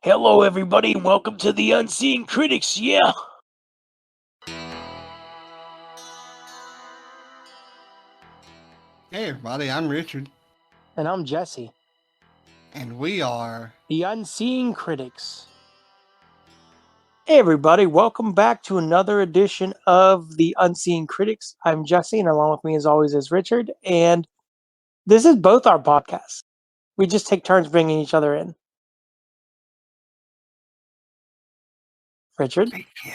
Hello, everybody, and welcome to the Unseeing Critics. Yeah. Hey everybody, I'm Richard, And I'm Jesse, and we are... the Unseeing Critics. Hey, everybody, welcome back to another edition of the Unseeing Critics. I'm Jesse, and along with me, as always, is Richard. And this is both our podcasts. We just take turns bringing each other in. Richard? Big kid.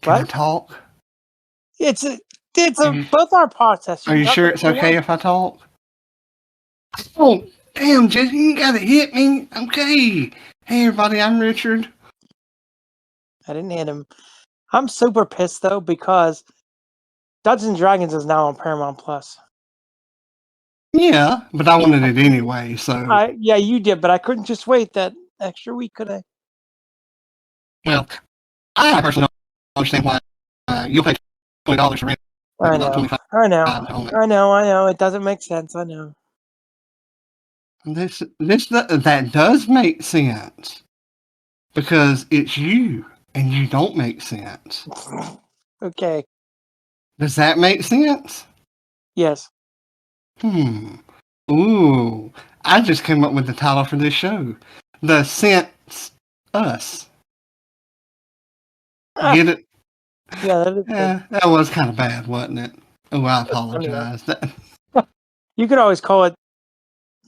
Can I What? talk? It's both our podcasts. Are you sure it's okay if I talk? Oh, damn, Jesse, you gotta hit me. Okay. Hey everybody, I'm Richard. I didn't hit him. I'm super pissed, though, because Dungeons and Dragons is now on Paramount Plus. Yeah, but I wanted it anyway, so... Yeah, you did, but I couldn't just wait that extra week, could I? Well, I personally don't understand why you'll pay $20 for it. I know. It doesn't make sense. I know. That does make sense. Because it's you, and you don't make sense. Okay. Does that make sense? Yes. Ooh. I just came up with the title for this show. The Sense Us. Get it? Yeah, that is good. That was kind of bad, wasn't it? Oh, I apologize. You could always call it...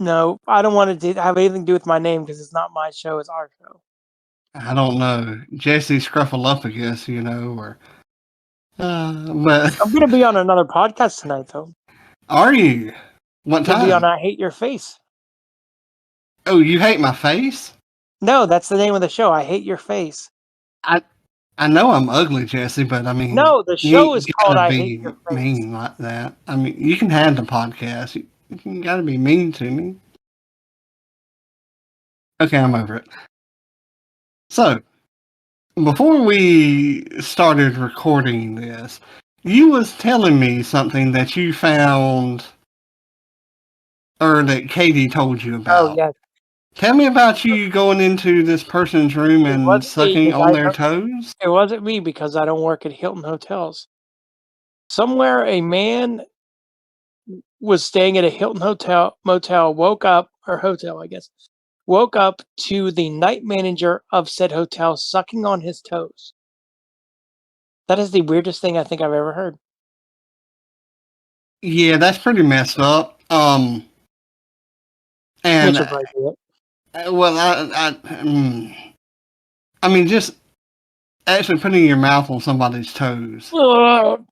No, I don't want it to have anything to do with my name because it's not my show, it's our show. I don't know. Jesse Scruffaluffagus, or... but... I'm going to be on another podcast tonight, though. Are you? What time? Be on I Hate Your Face. Oh, you hate my face? No, that's the name of the show. I Hate Your Face. I know I'm ugly, Jesse, but I mean... No, the show is called I Hate Your Face. Mean like that. I mean, you can have the podcast. You gotta be mean to me. Okay, I'm over it. So, before we started recording this, you was telling me something that you found... Or that Katie told you about. Oh, yes. Tell me about you going into this person's room and sucking on their toes. It wasn't me because I don't work at Hilton Hotels. Somewhere a man was staying at a Hilton motel, woke up to the night manager of said hotel sucking on his toes. That is the weirdest thing I think I've ever heard. Yeah, that's pretty messed up. And well, I mean, just actually putting your mouth on somebody's toes.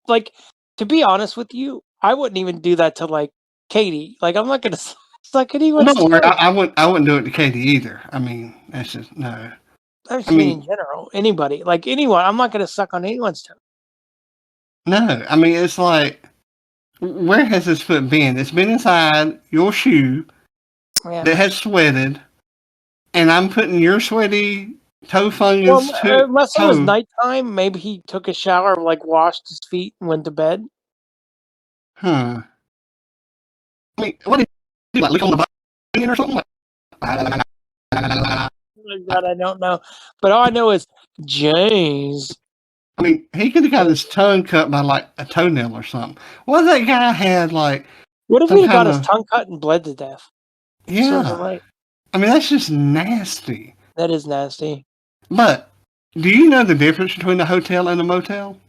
Like, to be honest with you, I wouldn't even do that to like Katie. Like, I'm not gonna suck anyone's toes. No, I wouldn't do it to Katie either. I mean, that's just no. I mean, in general, anybody, like anyone, I'm not gonna suck on anyone's toes. No, I mean, it's like, where has this foot been? It's been inside your shoe that has sweated, and I'm putting your sweaty toe fungus unless it was nighttime, maybe he took a shower, like washed his feet and went to bed. Huh. I mean, what did you do? Like lick on the button or something? God, I don't know. But all I know is James. I mean, he could have got his tongue cut by like a toenail or something. What if that guy had like... What if he got his tongue cut and bled to death? Yeah. I mean, that's just nasty. That is nasty. But, do you know the difference between a hotel and a motel?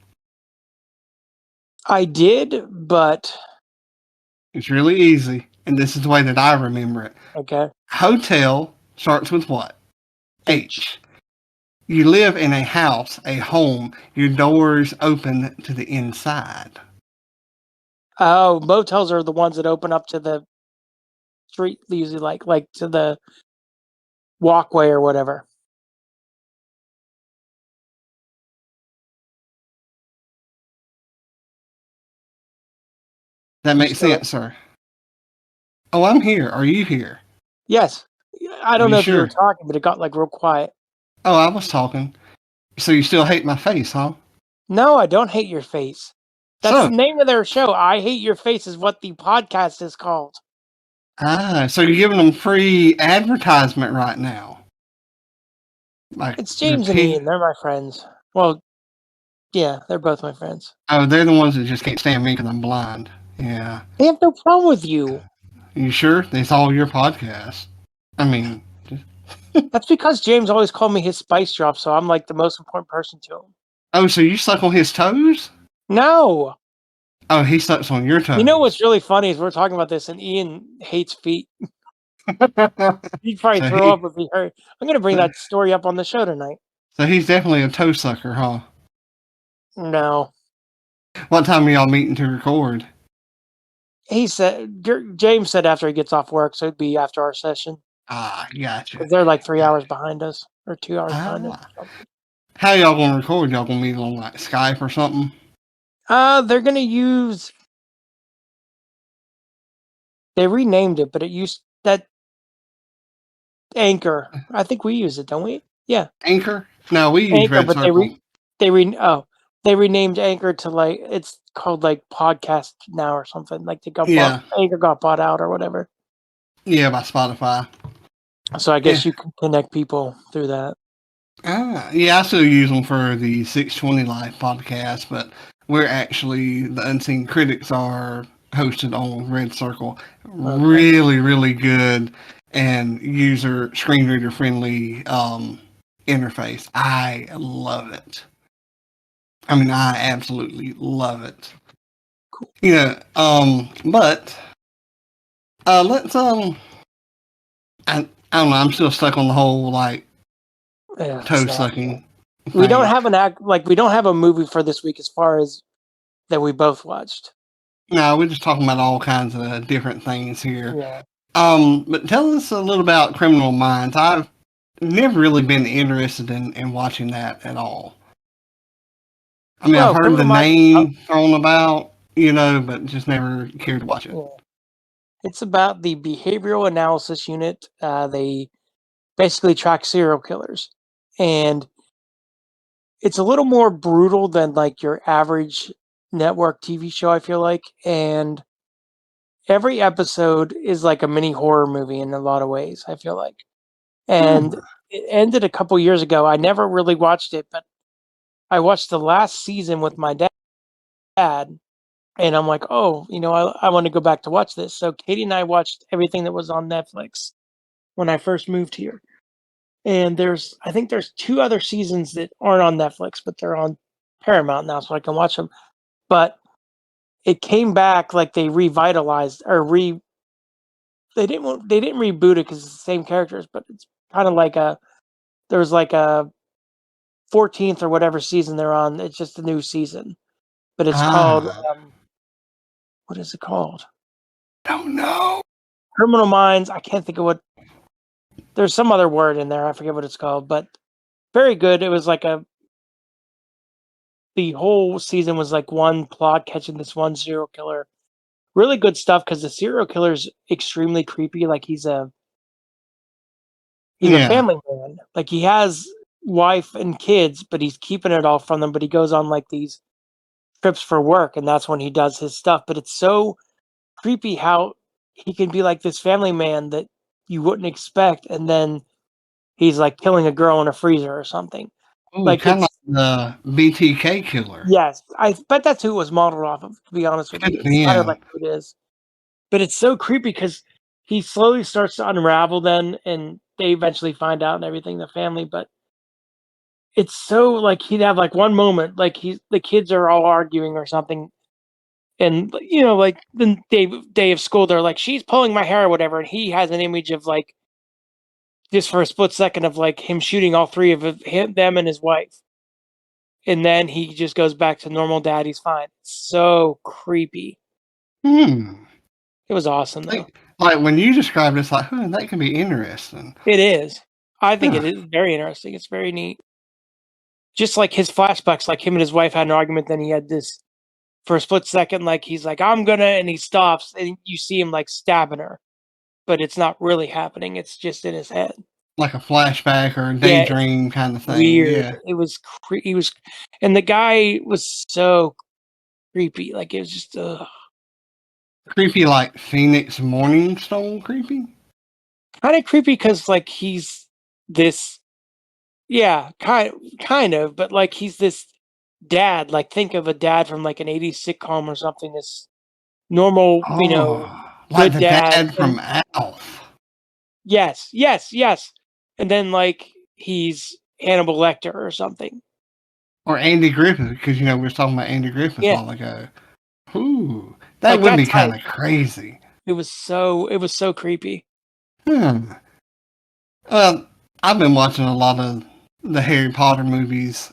I did, but... It's really easy, and this is the way that I remember it. Okay. Hotel starts with what? H. You live in a house, a home. Your doors open to the inside. Oh, motels are the ones that open up to the street, usually like to the walkway or whatever. That makes sense, sir. Oh, I'm here. Are you here? Yes. I don't know if you were talking, but it got like real quiet. Oh, I was talking. So you still hate my face, huh? No, I don't hate your face. That's the name of their show. I Hate Your Face is what the podcast is called. Ah, so you're giving them free advertisement right now. Like It's the James and Ian. They're my friends. Well, yeah, they're both my friends. Oh, they're the ones that just can't stand me because I'm blind. Yeah. They have no problem with you. You sure? It's all your podcast. I mean, That's because James always called me his spice drop, so I'm like the most important person to him. oh, so you suck on his toes? No. Oh, he sucks on your toes. You know what's really funny is we're talking about this, and Ian hates feet. He'd probably so throw up he, if he heard. I'm going to bring that story up on the show tonight. so he's definitely a toe sucker, huh? No. What time are y'all meeting to record? He said, James said after he gets off work, so it'd be after our session. Ah, gotcha. Because they're like 3 hours behind us, or 2 hours behind us. How y'all gonna record? Y'all gonna meet on like Skype or something? They're going to use. They renamed it, but it used that Anchor. I think we use it, don't we? Yeah. Anchor? No, we use Anchor, Red but Circle. they renamed Anchor to like it's called like Podcast Now or something. Like Anchor got bought out or whatever. Yeah, by Spotify. So I guess you can connect people through that. Yeah, I still use them for the 620 Life podcast, but we're actually the Unseen Critics are hosted on Red Circle. Okay. Really, really good and user screen reader friendly interface. I love it. I mean, I absolutely love it. Cool. But let's I don't know. I'm still stuck on the whole like toe sucking. We don't have we don't have a movie for this week as far as that we both watched. No, we're just talking about all kinds of different things here. Yeah. But tell us a little about Criminal Minds. I've never really been interested in watching that at all. I mean, I've heard the name thrown about, but just never cared to watch it. Yeah. It's about the Behavioral Analysis Unit. They basically track serial killers. And it's a little more brutal than like your average network TV show, I feel like. And every episode is like a mini horror movie in a lot of ways, I feel like. And it ended a couple years ago. I never really watched it, but I watched the last season with my dad. And I'm like, oh, I want to go back to watch this. So Katie and I watched everything that was on Netflix when I first moved here. And I think there's 2 other seasons that aren't on Netflix, but they're on Paramount now, so I can watch them. But it came back like they revitalized or they didn't reboot it because it's the same characters, but it's kind of like there was like a 14th or whatever season they're on. It's just a new season, but it's called what is it called? Don't know. Criminal Minds. I can't think of what. There's some other word in there. I forget what it's called, but very good. It was like the whole season was like one plot catching this one serial killer. Really good stuff because the serial killer is extremely creepy. Like he's a family man. Like he has wife and kids, but he's keeping it all from them. But he goes on like these trips for work, and that's when he does his stuff. But it's so creepy how he can be like this family man that you wouldn't expect, and then he's like killing a girl in a freezer or something. Ooh, like kind of like the BTK killer. Yes, I bet that's who it was modeled off of. To be honest with you, it's kind of like who it is. But it's so creepy because he slowly starts to unravel then, and they eventually find out and everything, the family. But it's so like he'd have like one moment, like the kids are all arguing or something, and like the day of school, they're like, she's pulling my hair or whatever, and he has an image of like just for a split second of like him shooting all 3 of them and his wife. And then he just goes back to normal dad. He's fine. So creepy. It was awesome, though. Like when you described it, it's like, that can be interesting. It is. I think it is very interesting. It's very neat. Just like his flashbacks, like him and his wife had an argument. Then he had this for a split second, like he's like, I'm gonna, and he stops, and you see him like stabbing her, but it's not really happening. It's just in his head. Like a flashback or a daydream kind of thing. Weird. Yeah. It was and the guy was so creepy. Like it was just creepy, like Phoenix Morningstone creepy. Kind of creepy because like he's this Yeah, kind of, but like he's this dad. Like think of a dad from like an '80s sitcom or something. This normal, Oh, like good the dad, dad and from Alf yes, and then like he's Hannibal Lecter or something. or Andy Griffith, because we were talking about Andy Griffith a Yeah, while ago. Ooh, that like would that be kind type. of crazy. It was so creepy. Hmm. Well, I've been watching a lot of the Harry Potter movies.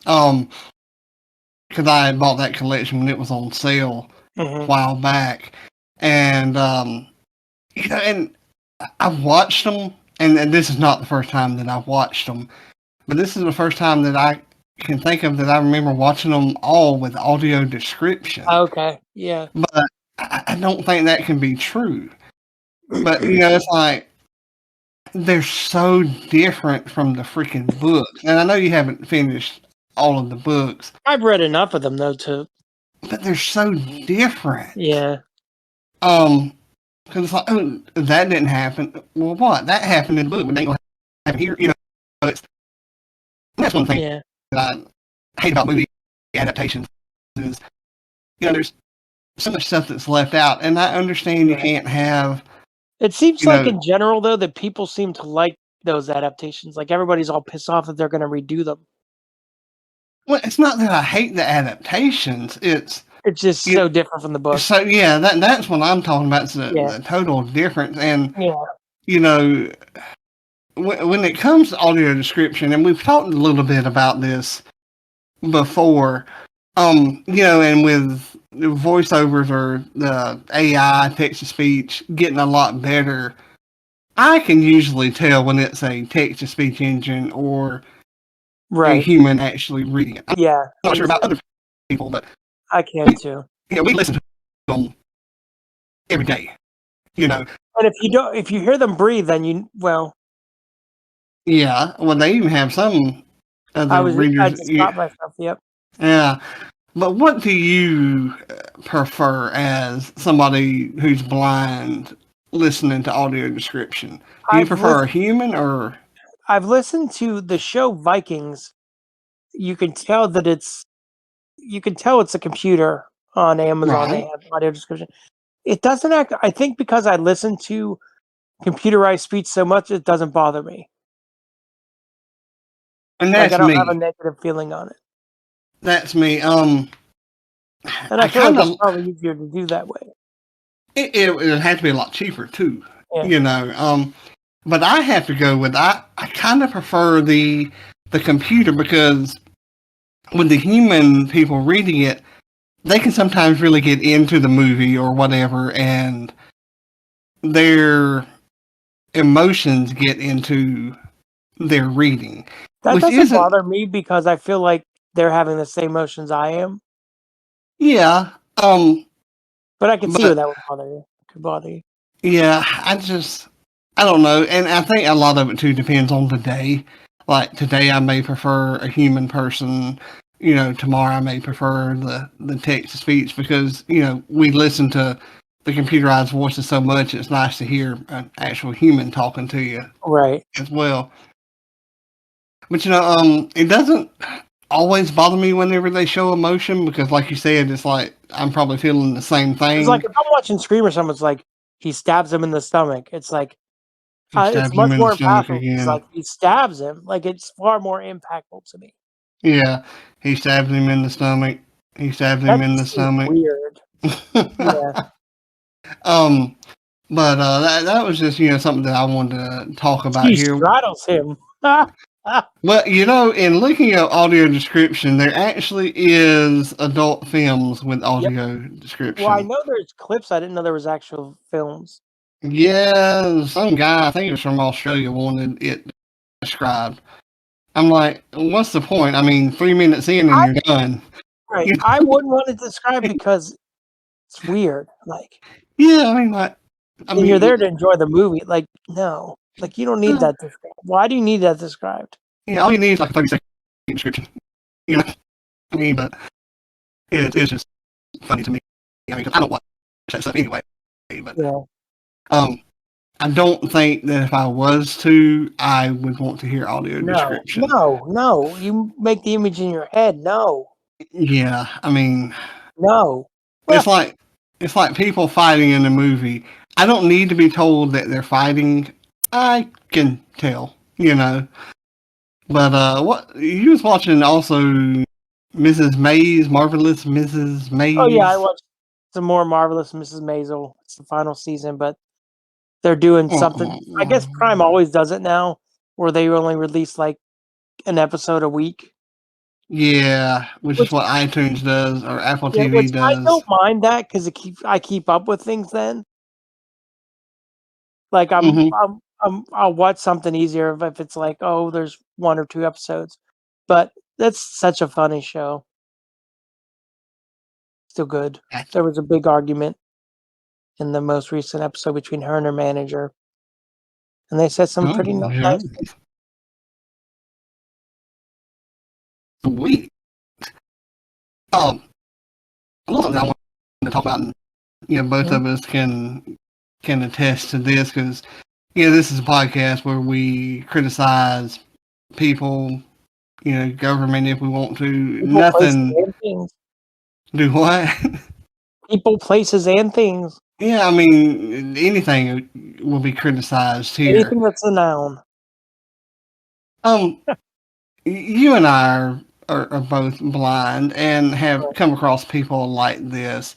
Because I had bought that collection when it was on sale a Hmm. while back, and and I've watched them, and this is not the first time that I've watched them, but this is the first time that I can think of that I remember watching them all with audio description. Okay, yeah, But I don't think that can be true. But it's like they're so different from the freaking books, and I know you haven't finished all of the books, I've read enough of them though to but they're so different. yeah, Um, because it's like, oh, that didn't happen. Well, what? That happened in the book, but they ain't gonna happen here. It's that's one thing yeah, that I hate about movie adaptations is there's so much stuff that's left out, and I understand you right. can't have It seems you like know. in general though that people seem to like those adaptations. Like everybody's all pissed off that they're going to redo them. Well, it's not that I hate the adaptations. It's It's just you. so different from the book. So yeah, that's what I'm talking about. It's Yeah, the total difference, and yeah, you know, when it comes to audio description, and we've talked a little bit about this before, and with the voiceovers or the AI text to speech getting a lot better, I can usually tell when it's a text to speech engine or a right. human actually reading it. I'm Yeah, not me sure about too. other people, but I can too. we listen to them every day. You know, And if you hear them breathe, then yeah. Well, they even have some other I readers. just stopped myself. Yep. Yeah. But what do you prefer as somebody who's blind listening to audio description? Do you I've prefer a listened. human or I've listened to the show Vikings. You can tell that it's a computer on Amazon. They right? have audio description. It doesn't act. I think because I listen to computerized speech so much, it doesn't bother me. And Like I that's don't have a me. negative feeling on it. That's me. And I I feel like kind it's of probably easier to do that way. it would have to be a lot cheaper too. Yeah. You know. But I have to go with I kind of prefer the computer because with the human people reading it, they can sometimes really get into the movie or whatever, and their emotions get into their reading, That which doesn't isn't, bother me because I feel like they're having the same emotions I am. yeah, But I can see where but that would bother you. Could bother you. yeah, I don't know, and I think a lot of it too depends on the day. Like today, I may prefer a human person. Tomorrow I may prefer the text to speech because we listen to the computerized voices so much. It's nice to hear an actual human talking to you Right. as well. But it doesn't always bother me whenever they show emotion because, like you said, it's like I'm probably feeling the same It's like thing. if I'm watching Scream or something, it's like he stabs him in the stomach. It's like He it's stabs him much in the more stomach impactful. It's again. like he stabs him. Like it's far more impactful to me. Yeah, he stabs him in the stomach. He stabs him That in the just seems stomach. weird. Yeah. um, but that was just something that I wanted to talk about She here. straddles him. Well, in looking at audio description, there actually is adult films with Yep. audio Well, I description. know there's clips. I didn't know there was actual films. Yeah, some guy, I think it was from Australia, wanted it described. I'm like, what's the point? I mean, 3 minutes in and I you're done. right. I wouldn't want it described because it's weird. Like, Yeah, I mean, like, I and you're mean, there to enjoy the movie. Like, no. Like, you don't need uh, that described. Why do you need that described? all you need is like a 30-second description. You know, I mean, but it's just funny to me. I mean, 'cause I don't watch that stuff anyway. But Yeah. um, I don't think that if I was to, I would want to hear audio No, description. no. You make the image in your head. No, Yeah, I mean, no. it's Well, like people fighting in a movie. I don't need to be told that they're fighting. I can tell, you know. But what you was watching also Mrs. Maisel, Marvelous Mrs. oh yeah, I Maisel. watched some more Marvelous Mrs. Maisel. It's the final season, but they're doing something. I guess Prime always does it now, where they only release like an episode a week. Yeah, which is Which what iTunes does or Apple yeah, which TV I does. don't mind that because I keep up with things then. Like Hmm. I'll watch something easier if it's like, oh, there's one or two episodes. But that's such a funny show. Still good. There was a big argument in the most recent episode between her and her manager, and they said some pretty Oh, yeah. nice things. Sweet. One thing I want to talk about, and, both Mhm. of us can attest to this because, this is a podcast where we criticize people, government if we want to. People, places, Nothing. and things. Do what? People, places, and things. Yeah, I mean, anything will be criticized here. Anything that's a noun. Um, you and I are both blind and have come across people like this.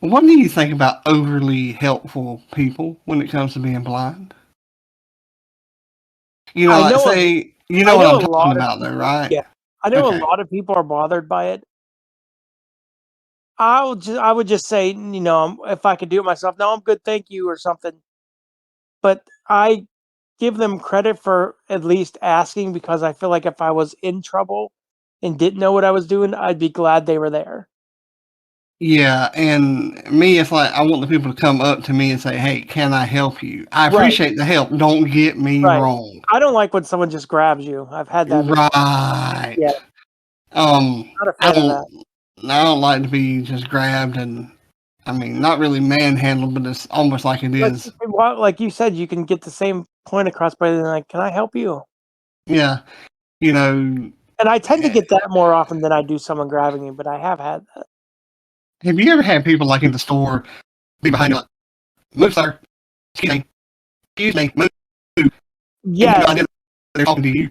What do you think about overly helpful people when it comes to being blind? I Like know. say, you I know what know I'm a talking lot of about, though, people. right? Yeah, I know a Okay. lot of people are bothered by it. I would just say, if I could do it myself, no, I'm good, thank you, or something. But I give them credit for at least asking because I feel like if I was in trouble and didn't know what I was doing, I'd be glad they were there. Yeah, and me, it's like I want the people to come up to me and say, "Hey, can I help you?" I Right, appreciate the help. Don't get me right. wrong. I don't like when someone just grabs you. I've had that before. Right. Yeah, not a I fan of that. don't like to be just grabbed and I mean, not really manhandled, but it's almost like it Like, is. like you said, you can get the same point across by then, like, can I help you? Yeah, you know. And I tend to eh, get that more often than I do someone grabbing you, but I have had that. Have you ever had people like in the store be behind you like, "Move, sir. Excuse me, move," and you Yes, got idea they're talking to you?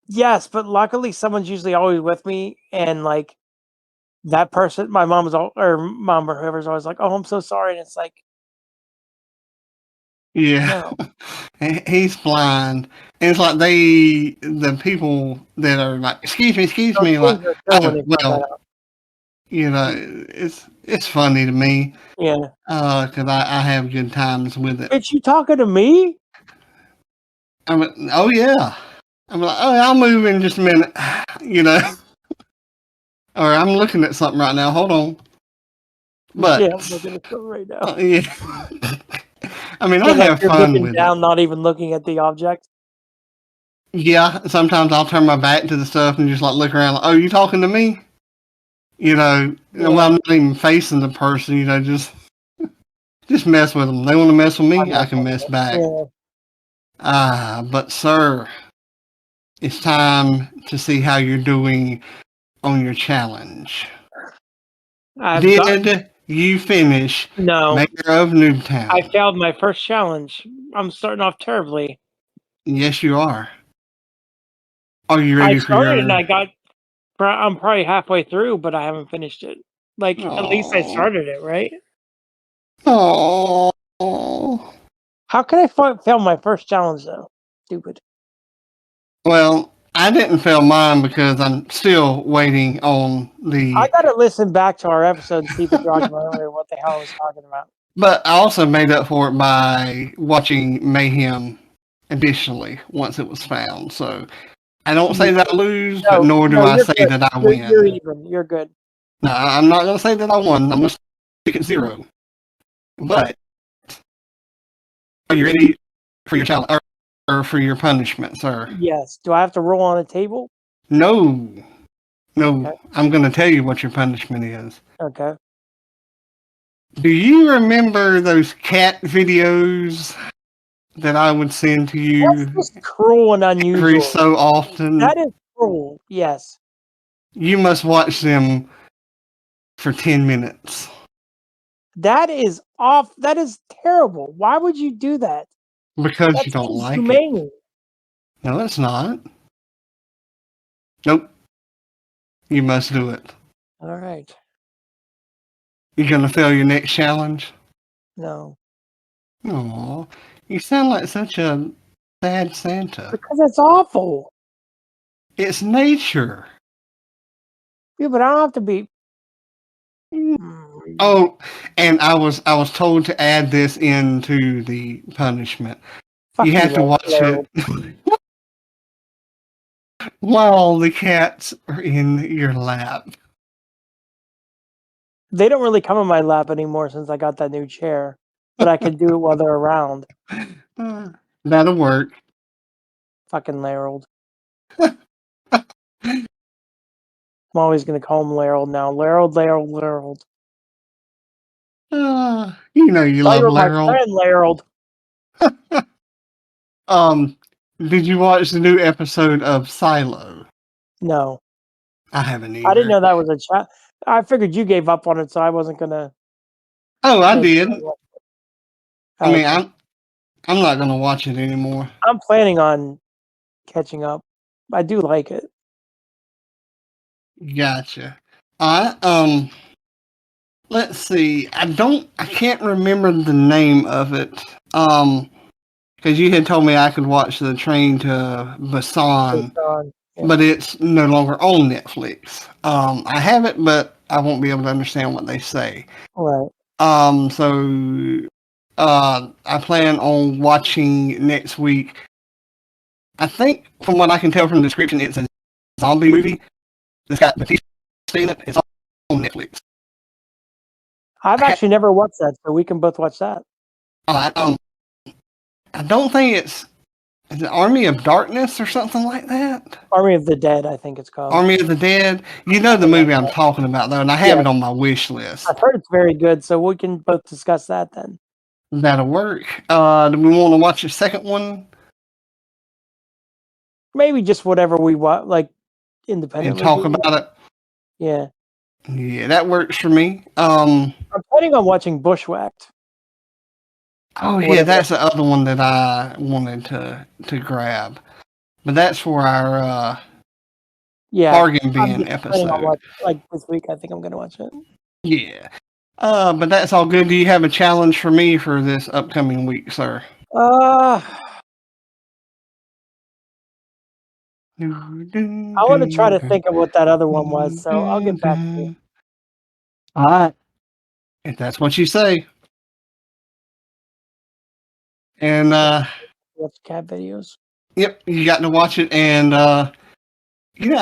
yes, but luckily someone's usually always with me, and like that person, my mom's all or mom or whoever's always like, "Oh, I'm so sorry," and it's like, Yeah. no, He's blind. And it's like the people that are like, excuse those me, like, things are good when oh, they find that well, out. it's funny to me, Yeah, because I have good times with it. bitch, you talking to me? I'm like, oh yeah. I'm like, oh, I'll move in just a minute, you know, or I'm looking at something right now. Hold on. Yeah, But I'm looking at something right now. yeah, I mean, I And like have you're fun looking with it. down, not even looking at the object. Yeah, sometimes I'll turn my back to the stuff and just like look around. Like, oh, you talking to me? Well, Yeah, I'm not even facing the person. Just mess with them. They want to mess with I me, I know. can mess back. Yeah, But sir, it's time to see how you're doing on your challenge. I've got Did you finish no. Mayor of I Newtown? failed my first challenge. I'm starting off terribly. Yes, you are. Are you I ready for started and your? I got. I'm probably halfway through, but I haven't finished it. Like at least I Oh, started it, right? oh. How could I fail my first challenge though? Stupid. Well, I didn't fail mine because I'm still waiting on I the. gotta listen back to our episode and see the document earlier what the hell I was talking about. But I also made up for it by watching Mayhem additionally once it was found. So I don't say that I lose, but No, nor do no, I you're say good. that I You're win. even. You're good. No, I'm not going to say that I won. I'm going to stick at 0. But are you ready for your challenge or for your punishment, sir? Yes. Do I have to roll on a table? No, Okay. no. I'm going to tell you what your punishment is. Okay. Do you remember those cat videos that I would send to That's you just cruel and every unusual. so often? That is cruel. Yes. You must watch them for 10 minutes. That is off. That is terrible. Why would you do that? Because you That's don't like it. inhumane. No, it's not. Nope. You must do it. All right. You gonna fail your next challenge? No. Aw, you sound like such a sad Santa. Because it's awful. It's nature. Yeah, but I don't have to be. Oh, and I was told to add this into the punishment. Fuck You have to watch Harold. it while the cats are in your lap. They don't really come in my lap anymore since I got that new chair. But I can do it while they're around. That'll work. Fucking Harold. I'm always gonna call him Harold now. Harold. You know you Thought you love were my Laryl. friend, Harold. Did you watch the new episode of Silo? No. I haven't either. I didn't know that was a chat. I figured you gave up on it, so I wasn't gonna. Oh, I did. I mean, Okay. I'm not gonna watch it anymore. I'm planning on catching up. I do like it. Gotcha. Let's see. I can't remember the name of it. Because you had told me I could watch the Train to Busan, but it's no longer on Netflix. I have it, but I won't be able to understand what they say. Right. So I plan on watching next week. I think, from what I can tell from the description, it's a zombie movie. It's got Batista in it. It's on Netflix. I've actually never watched that, so we can both watch that. I don't think it's is it Army of Darkness or something like that? Army of the Dead, I think it's called. Army of the Dead. You know the movie I'm talking about, though, and I have it on my wish list. I've heard it's very good, so we can both discuss that then. That'll work. Do we want to watch the second one? Maybe just whatever we want, like independently. And talk about it? Yeah. Yeah, that works for me. I'm planning on watching Bushwhacked. Oh yeah, that's the other one that I wanted to grab. But that's for our bargain bin episode. Like this week, I think I'm gonna watch it. Yeah. But that's all good. Do you have a challenge for me for this upcoming week, sir? I want to try to think of what that other one was, so I'll get back to you. All right. If that's what you say. And watch cat videos. Yep, you got to watch it, and I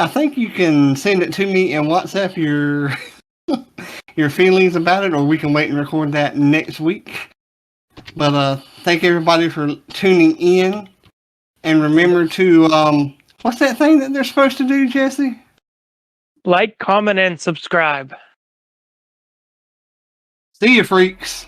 think you can send it to me and WhatsApp your your feelings about it, or we can wait and record that next week. But thank everybody for tuning in, and remember to what's that thing that they're supposed to do, Jesse? Like, comment, and subscribe. See you, freaks.